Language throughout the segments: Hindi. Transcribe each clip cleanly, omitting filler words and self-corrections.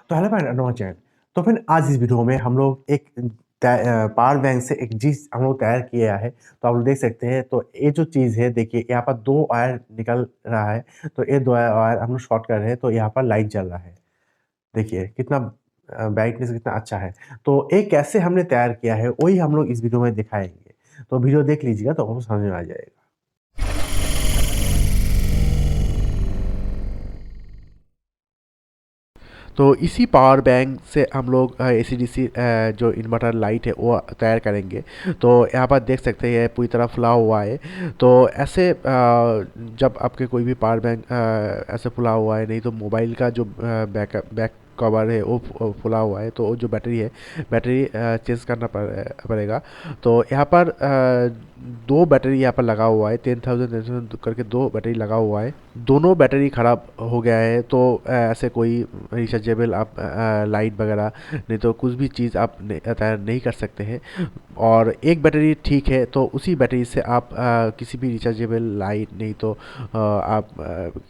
तो हेलो फ्रेंड अनुज जैन। तो फ्रेंड आज इस वीडियो में हम लोग एक पावर बैंक से एक चीज हम लोग तैयार किया है। तो आप लोग देख सकते हैं। तो ये जो चीज है देखिए यहाँ पर दो वायर निकल रहा है। तो ये दो वायर हम लोग शॉर्ट कर रहे हैं तो यहाँ पर लाइट जल रहा है। देखिए कितना ब्राइटनेस कितना अच्छा है। तो ये कैसे हमने तैयार किया है वही हम लोग इस वीडियो में दिखाएंगे। तो वीडियो देख लीजिएगा तो आपको समझ में आ जाएगा। तो इसी पावर बैंक से हम लोग एसीडीसी जो इन्वर्टर लाइट है वो तैयार करेंगे। तो यहाँ पर देख सकते हैं पूरी तरह फुला हुआ है। तो ऐसे जब आपके कोई भी पावर बैंक ऐसे फुला हुआ है, नहीं तो मोबाइल का जो बैक कवर है वो फुला हुआ है, तो वो जो बैटरी है बैटरी चेंज करना पड़ेगा। तो यहाँ पर दो बैटरी यहाँ पर लगा हुआ है, 10,000 करके दो बैटरी लगा हुआ है। दोनों बैटरी ख़राब हो गया है। तो ऐसे कोई रिचार्जेबल आप लाइट वगैरह नहीं तो कुछ भी चीज़ आप तैयार नहीं कर सकते हैं। और एक बैटरी ठीक है, तो उसी बैटरी से आप किसी भी रिचार्जेबल लाइट नहीं तो आप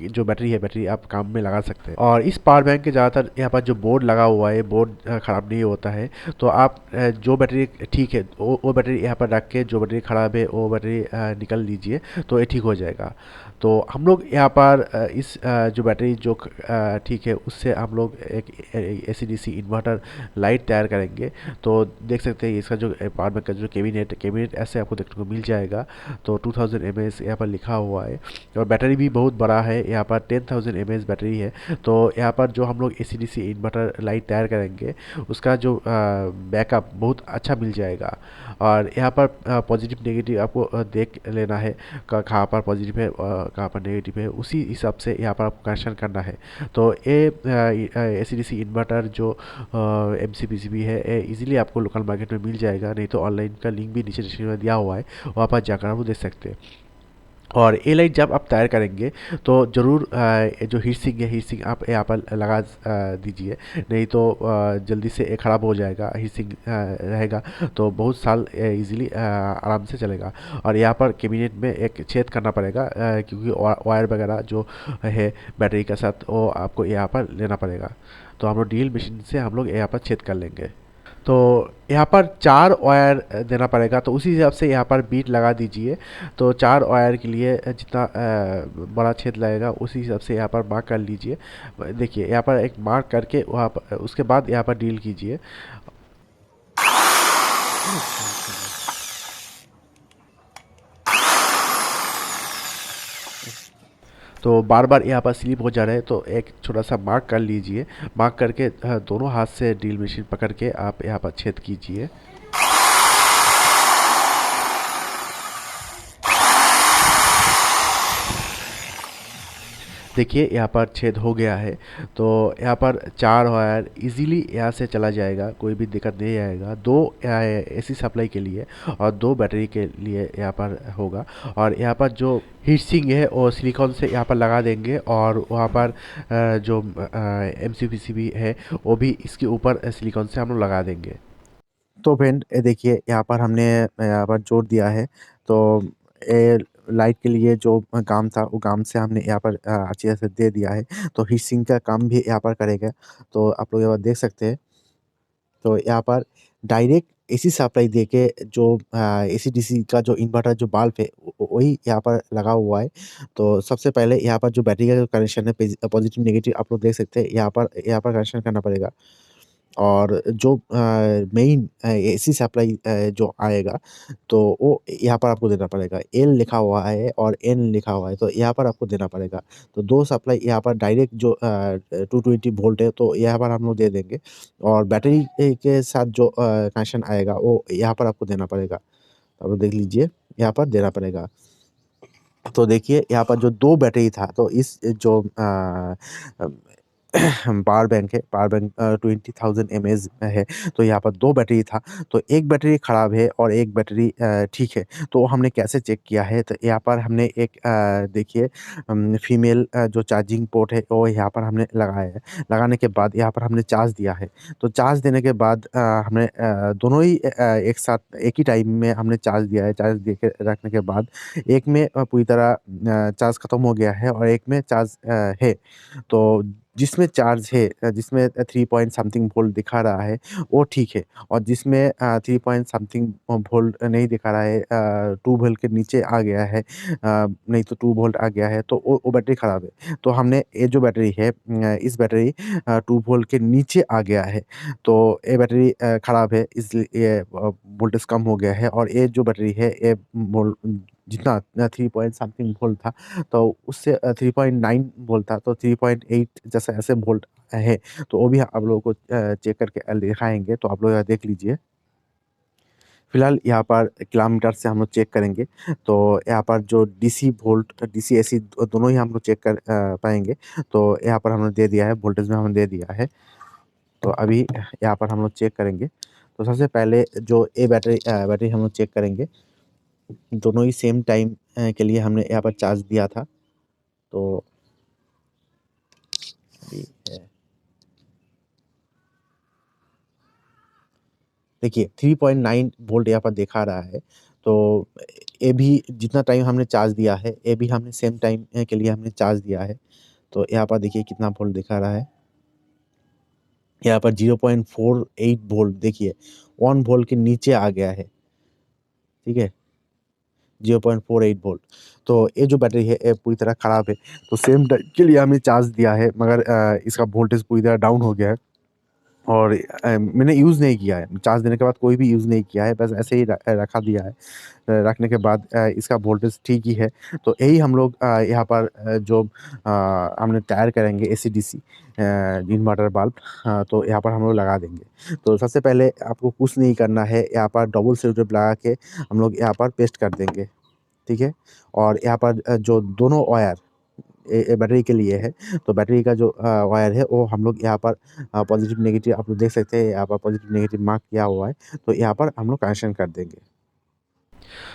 जो बैटरी है बैटरी आप काम में लगा सकते हैं। और इस पावर बैंक के ज़्यादातर यहाँ पर जो बोर्ड लगा हुआ है बोर्ड ख़राब नहीं होता है। तो आप जो बैटरी ठीक है वो बैटरी यहाँ पर रख के जो बैटरी ख़राब है वो बैटरी निकल लीजिए, तो ये ठीक हो जाएगा। तो हम लोग यहाँ पर इस जो बैटरी जो ठीक है उससे हम लोग एक एसी-डीसी इन्वर्टर लाइट तैयार करेंगे। तो देख सकते हैं इसका जो पावर बैंक का जो कैबिनेट ऐसे आपको देखने को मिल जाएगा। तो 2000 एम यहाँ पर लिखा हुआ है और बैटरी भी बहुत बड़ा है, यहाँ पर 10,000 एम बैटरी है। तो यहाँ पर जो हम लोग एसी-डीसी इन्वर्टर लाइट तैयार करेंगे उसका जो बैकअप बहुत अच्छा मिल जाएगा। और यहाँ पर पॉजिटिव नेगेटिव आपको देख लेना है, कहाँ पर पॉजिटिव है कहाँ पर नेगेटिव है, उसी हिसाब से यहाँ पर आपको कनेक्शन करना है। तो ये एसी-डीसी इन्वर्टर जो M C P C B है ये इजीली आपको लोकल मार्केट में मिल जाएगा, नहीं तो ऑनलाइन का लिंक भी नीचे डिस्क्रिप्शन में दिया हुआ है, वहाँ पर जाकर आप देख सकते हैं। और ये लाइट जब आप तैयार करेंगे तो ज़रूर जो हीट सिंक है हीट सिंक आप यहाँ पर लगा दीजिए, नहीं तो जल्दी से ये ख़राब हो जाएगा। हीट सिंक रहेगा तो बहुत साल इजीली आराम से चलेगा। और यहाँ पर कैबिनेट में एक छेद करना पड़ेगा क्योंकि वायर वगैरह जो है बैटरी के साथ वो आपको यहाँ पर लेना पड़ेगा। तो हम लोग ड्रिल मशीन से हम लोग यहाँ पर छेद कर लेंगे। तो यहाँ पर 4 वायर देना पड़ेगा, तो उसी हिसाब से यहाँ पर बीट लगा दीजिए। तो 4 वायर के लिए जितना बड़ा छेद लगेगा उसी हिसाब से यहाँ पर मार्क कर लीजिए। देखिए यहाँ पर एक मार्क करके वहाँ पर उसके बाद यहाँ पर डील कीजिए। तो बार बार यहाँ पर स्लिप हो जा रहा है, तो एक छोटा सा मार्क कर लीजिए। मार्क करके दोनों हाथ से ड्रिल मशीन पकड़ के आप यहाँ पर छेद कीजिए। देखिए यहाँ पर छेद हो गया है। तो यहाँ पर 4 वायर इजीली यहाँ से चला जाएगा, कोई भी दिक्कत नहीं आएगा। 2 एसी सप्लाई के लिए और 2 बैटरी के लिए यहाँ पर होगा। और यहाँ पर जो हीट सिंक है वो सिलिकॉन से यहाँ पर लगा देंगे, और वहाँ पर जो M C P C B है वो भी इसके ऊपर सिलिकॉन से हम लोग लगा देंगे। तो फ्रेंड ये देखिए यहाँ पर हमने यहाँ पर जोड़ दिया है। तो ये लाइट के लिए जो काम था वो काम से हमने यहाँ पर अच्छी तरह से दे दिया है। तो हीट सिंक का काम भी यहाँ पर करेगा। तो आप लोग यहाँ पर देख सकते हैं। तो यहाँ पर डायरेक्ट एसी सप्लाई देके जो एसी-डीसी का जो इन्वर्टर जो बल्ब है वही यहाँ पर लगा हुआ है। तो सबसे पहले यहाँ पर जो बैटरी का जो कनेक्शन है पॉजिटिव नेगेटिव आप लोग देख सकते हैं, यहाँ पर कनेक्शन करना पड़ेगा। और जो मेन एसी सप्लाई जो आएगा तो वो यहाँ पर आपको देना पड़ेगा। एल लिखा हुआ है और एन लिखा हुआ है, तो यहाँ पर आपको देना पड़ेगा। तो 2 सप्लाई यहाँ पर डायरेक्ट जो 220 वोल्ट है तो यहाँ पर हम लोग दे देंगे। और बैटरी के साथ जो कनेक्शन आएगा वो यहाँ पर आपको देना पड़ेगा। आप लोग देख लीजिए यहाँ पर देना पड़ेगा। तो देखिए यहाँ पर जो 2 बैटरी था तो इस जो पावर बैंक है, पावर बैंक 20,000 एमएएच है। तो यहाँ पर 2 बैटरी था, तो एक बैटरी खराब है और एक बैटरी ठीक है। तो हमने कैसे चेक किया है, तो यहाँ पर हमने एक देखिए फीमेल जो चार्जिंग पोर्ट है वो यहाँ पर हमने लगाया है। लगाने के बाद यहाँ पर हमने चार्ज दिया है। तो चार्ज देने के बाद हमने दोनों ही एक साथ एक ही टाइम में हमने चार्ज दिया है। चार्ज दे के रखने के बाद एक में पूरी तरह चार्ज खत्म हो गया है और एक में चार्ज है। तो जिसमें चार्ज है जिसमें 3 पॉइंट समथिंग वोल्ट दिखा रहा है वो ठीक है, और जिसमें 3 पॉइंट समथिंग वोल्ट नहीं दिखा रहा है, 2 वोल्ट के नीचे आ गया है, नहीं तो 2 वोल्ट आ गया है, तो वो बैटरी ख़राब है। तो हमने ये जो बैटरी है, इस बैटरी 2 वोल्ट के नीचे आ गया है, तो ये बैटरी ख़राब है, इसलिए ये वोल्टेज कम हो गया है, और ये जो बैटरी है ये जितना 3 पॉइंट समथिंग वोल्ट था, तो उससे 3.9 वोल्ट था, तो 3.8 जैसे ऐसे वोल्ट है, तो वो भी आप लोगों को चेक करके दिखाएँगे, तो आप लोग यहाँ देख लीजिए। फिलहाल यहाँ पर किलोमीटर से हम लोग चेक करेंगे, तो यहाँ पर जो डीसी वोल्ट, डीसी एसी दोनों ही हम लोग चेक कर पाएँगे। तो यहाँ पर हमने दे दिया है, वोल्टेज में हमने दे दिया है। तो अभी यहाँ पर हम लोग चेक करेंगे। तो सबसे पहले जो ये बैटरी हम लोग चेक करेंगे। दोनों ही सेम टाइम के लिए हमने यहाँ पर चार्ज दिया था। तो अभी देखिए 3.9 वोल्ट यहाँ पर दिखा रहा है। तो ये भी जितना टाइम हमने चार्ज दिया है, ये भी हमने सेम टाइम के लिए हमने चार्ज दिया है। तो यहाँ पर देखिए कितना वोल्ट दिखा रहा है। यहाँ पर 0.48 वोल्ट देखिए 1 वोल्ट के नीचे आ गया है, ठीक है? 0.48 वोल्ट। तो ये जो बैटरी है ये पूरी तरह खराब है। तो सेम टाइम के लिए हमने चार्ज दिया है, मगर इसका वोल्टेज पूरी तरह डाउन हो गया है। और मैंने यूज़ नहीं किया है। चार्ज देने के बाद कोई भी यूज़ नहीं किया है, बस ऐसे ही रखा दिया है। रखने के बाद इसका वोल्टेज ठीक ही है। तो यही हम लोग यहाँ पर जो हमने तैयार करेंगे एसी-डीसी इन्वर्टर बल्ब, तो यहाँ पर हम लोग लगा देंगे। तो सबसे पहले आपको कुछ नहीं करना है, यहाँ पर डबल सेलोटेप लगा के हम लोग यहाँ पर पेस्ट कर देंगे, ठीक है? और यहाँ पर जो दोनों वायर ये बैटरी के लिए है, तो बैटरी का जो वायर है वो हम लोग यहाँ पर पॉज़िटिव नेगेटिव आप लोग देख सकते हैं, यहाँ पर पॉज़िटिव नेगेटिव मार्क किया हुआ है, तो यहाँ पर हम लोग कनेक्शन कर देंगे।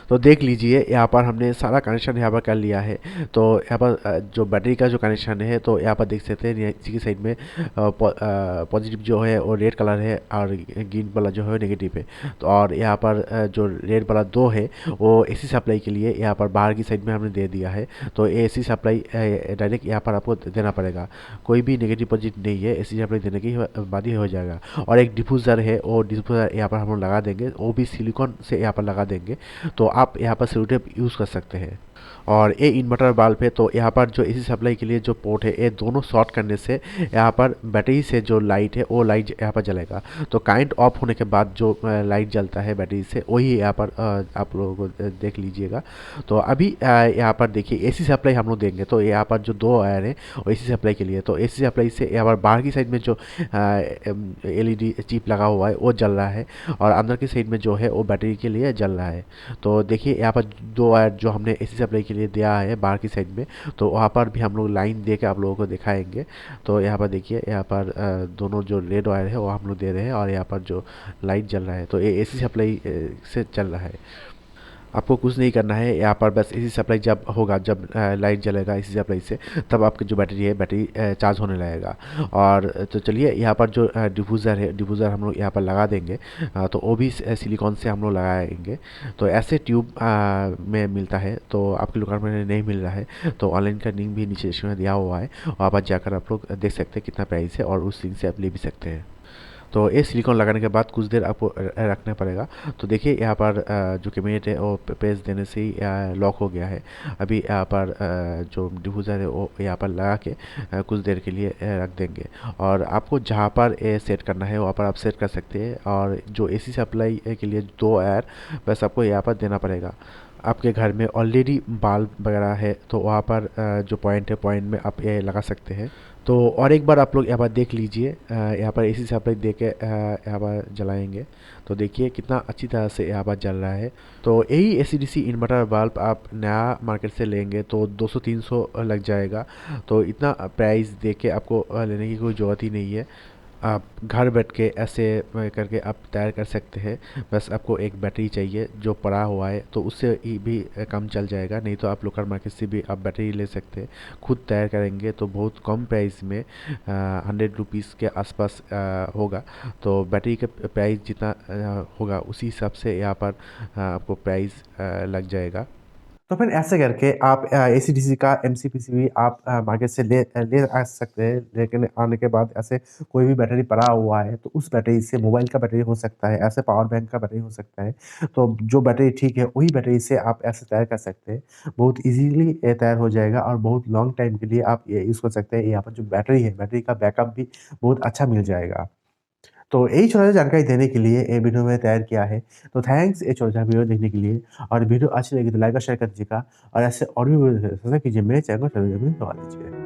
तो देख लीजिए यहाँ पर हमने सारा कनेक्शन यहाँ पर कर लिया है। तो यहाँ पर जो बैटरी का जो कनेक्शन है, तो यहाँ पर देख सकते हैं नीचे की साइड में पॉजिटिव जो है वो रेड कलर है, और ग्रीन वाला जो है नेगेटिव है। तो और यहाँ पर जो रेड वाला दो है वो एसी सप्लाई के लिए यहाँ पर बाहर की साइड में हमने दे दिया है। तो एसी सप्लाई डायरेक्ट यहाँ पर आपको देना पड़ेगा, कोई भी नेगेटिव पॉजिटिव नहीं है, एसी सप्लाई देने के बाद ही हो जाएगा। और एक डिफ्यूज़र है, वो डिफ्यूज़र यहाँ पर हम लोग लगा देंगे, वो भी सिलिकॉन से यहाँ पर लगा देंगे। तो आप यहाँ पर सेलो टेप यूज़ कर सकते हैं। और ये इन्वर्टर बल्ब है, तो यहाँ पर जो एसी सप्लाई के लिए जो पोर्ट है, ये दोनों शॉर्ट करने से यहाँ पर बैटरी से जो लाइट है वो लाइट यहाँ पर जलेगा। तो करंट ऑफ होने के बाद जो लाइट जलता है बैटरी से, वही यहाँ पर आप लोगों को देख लीजिएगा। तो अभी यहाँ पर देखिए एसी सप्लाई हम लोग देंगे, तो यहाँ पर जो दो वायर है वो एसी सप्लाई के लिए, तो एसी सप्लाई से यहाँ पर बाहर की साइड में जो एलईडी चिप लगा हुआ है वो जल रहा है, और अंदर की साइड में जो है वो बैटरी के लिए जल रहा है। तो देखिए यहाँ पर दो वायर जो हमने एसी सप्लाई के लिए दिया है बाहर की साइड में, तो वहाँ पर भी हम लोग लाइन दे के आप लोगों को दिखाएंगे। तो यहाँ पर देखिए यहाँ पर दोनों जो रेड वायर है वो हम लोग दे रहे हैं, और यहाँ पर जो लाइट जल रहा है, तो ये एसी सप्लाई से चल रहा है। आपको कुछ नहीं करना है, यहाँ पर बस एसी सप्लाई जब होगा, जब लाइट जलेगा एसी सप्लाई से, तब आपकी जो बैटरी है बैटरी चार्ज होने लगेगा। और तो चलिए यहाँ पर जो डिफ्यूज़र है, डिफ्यूज़र हम लोग यहाँ पर लगा देंगे। तो वो भी सिलिकॉन से हम लोग लगाएंगे। तो ऐसे ट्यूब में मिलता है, तो आपकी दुकान में नहीं मिल रहा है, तो ऑनलाइन का लिंक भी नीचे डिस्क्रिप्शन में दिया हुआ है, वहाँ पर जाकर आप लोग देख सकते हैं कितना प्राइस है, और उस लिंक से आप ले भी सकते हैं। तो ये सिलिकॉन लगाने के बाद कुछ देर आपको रखना पड़ेगा। तो देखिए यहाँ पर जो कैबिनेट है वो पेस्ट देने से ही लॉक हो गया है। अभी यहाँ पर जो डिफ्यूज़र है वो यहाँ पर लगा के कुछ देर के लिए रख देंगे, और आपको जहाँ पर ये सेट करना है वहाँ पर आप सेट कर सकते हैं। और जो एसी सप्लाई के लिए दो वायर बस आपको यहाँ पर देना पड़ेगा। आपके घर में ऑलरेडी बल्ब वगैरह है, तो वहाँ पर जो पॉइंट है, पॉइंट में आप ये लगा सकते हैं। तो और एक बार आप लोग यहाँ पर देख लीजिए, यहाँ पर एसी सप्लाई दे के यहाँ पर जलाएंगे, तो देखिए कितना अच्छी तरह से यहाँ पर जल रहा है। तो यही एसी-डीसी इन्वर्टर बल्ब आप नया मार्केट से लेंगे तो 200-300 लग जाएगा। तो इतना प्राइस दे के आपको लेने की कोई ज़रूरत ही नहीं है। आप घर बैठ के ऐसे करके आप तैयार कर सकते हैं। बस आपको एक बैटरी चाहिए जो पड़ा हुआ है, तो उससे ही भी काम चल जाएगा, नहीं तो आप लोकल मार्केट से भी आप बैटरी ले सकते हैं। खुद तैयार करेंगे तो बहुत कम प्राइस में 100 रुपीज़ के आसपास होगा। तो बैटरी का प्राइस जितना होगा उसी हिसाब से यहाँ पर आपको प्राइस लग जाएगा। तो फिर ऐसे करके आप एसी-डीसी का एमसीपीसी आप मार्केट से ले आ सकते हैं। लेकिन आने के बाद ऐसे कोई भी बैटरी पड़ा हुआ है, तो उस बैटरी से मोबाइल का बैटरी हो सकता है, ऐसे पावर बैंक का बैटरी हो सकता है। तो जो बैटरी ठीक है, वही बैटरी से आप ऐसे तैयार कर सकते हैं। बहुत ईज़िली तैयार हो जाएगा और बहुत लॉन्ग टाइम के लिए आप ये यूज़ कर सकते हैं। यहाँ पर जो बैटरी है, बैटरी का बैकअप भी बहुत अच्छा मिल जाएगा। तो यही छोटा-सा जानकारी देने के लिए ये वीडियो मैंने तैयार किया है। तो थैंक्स ये छोटा-सा वीडियो देखने के लिए और वीडियो अच्छी लगी तो लाइक और शेयर कर दीजिएगा और ऐसे और भी वीडियो कीजिए मेरे चैनल को सब्सक्राइब दबा दीजिए।